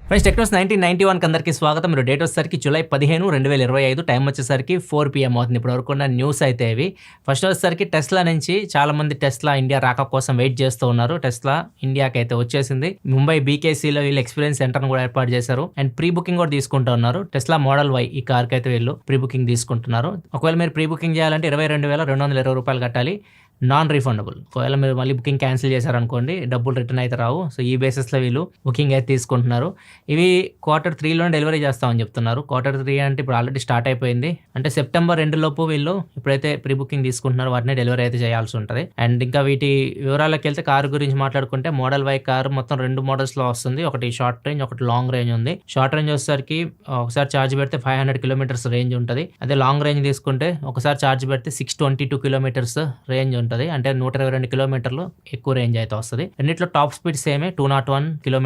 Friends Technos 1991 అందరికీ స్వాగతం. మీరు డేట్ వచ్చేసరికి జూలై 15, 2025. టైం వచ్చేసరికి 4 PM అవుతుంది. ఇప్పుడు వరకు ఉన్న న్యూస్ అయితే ఇవి. ఫస్ట్ వచ్చేసరికి టెస్లా నుంచి చాలామంది టెస్లా ఇండియా రాక కోసం వెయిట్ చేస్తూ ఉన్నారు. టెస్లా ఇండియాకి అయితే వచ్చేసింది. ముంబై BKCలో వీళ్ళు ఎక్స్పీరియన్స్ సెంటర్ను కూడా ఏర్పాటు చేశారు. అండ్ ప్రీ బుకింగ్ కూడా తీసుకుంటూ ఉన్నారు. టెస్లా మోడల్ Y ఈ కార్కి అయితే వీళ్ళు ప్రీ బుకింగ్ తీసుకుంటున్నారు. ఒకవేళ మీరు ప్రీ బుకింగ్ చేయాలంటే 22,220 రూపాయలు కట్టాలి. Non refundable. ఒకవేళ మీరు మళ్ళీ బుకింగ్ క్యాన్సిల్ చేశారనుకోండి డబ్బులు రిటర్న్ అయితే రావు. సో ఈ బేసిస్లో వీళ్ళు బుకింగ్ అయితే తీసుకుంటున్నారు. ఇవి Q3లోనే డెలివరీ చేస్తామని చెప్తున్నారు. Q3 అంటే ఇప్పుడు ఆల్రెడీ స్టార్ట్ అయిపోయింది. అంటే సెప్టెంబర్ 2 లోపు వీళ్ళు ఇప్పుడైతే ప్రీ బుకింగ్ తీసుకుంటున్నారు వాటిని డెలివరీ అయితే చేయాల్సి ఉంటుంది. అండ్ ఇంకా వీటి వివరాలకు వెళ్తే కారు గురించి మాట్లాడుకుంటే మోడల్ Y కారు మొత్తం 2 మోడల్స్లో వస్తుంది. ఒకటి షార్ట్ రేంజ్, ఒకటి లాంగ్ రేంజ్ ఉంది. షార్ట్ రేంజ్ వచ్చేసరికి ఒకసారి ఛార్జ్ పెడితే 500 కిలోమీటర్స్ రేంజ్ ఉంటుంది. అదే లాంగ్ రేంజ్ తీసుకుంటే ఒకసారి ఛార్జ్ పెడితే 622 కిలోమీటర్స్ రేంజ్ ఉంటుంది. అంటే 122 కిలోమీటర్లు ఎక్కువ రేంజ్ అయితే వస్తుంది. రెండిట్లో టాప్ స్పీడ్ సేమే 201 కిలోమీటర్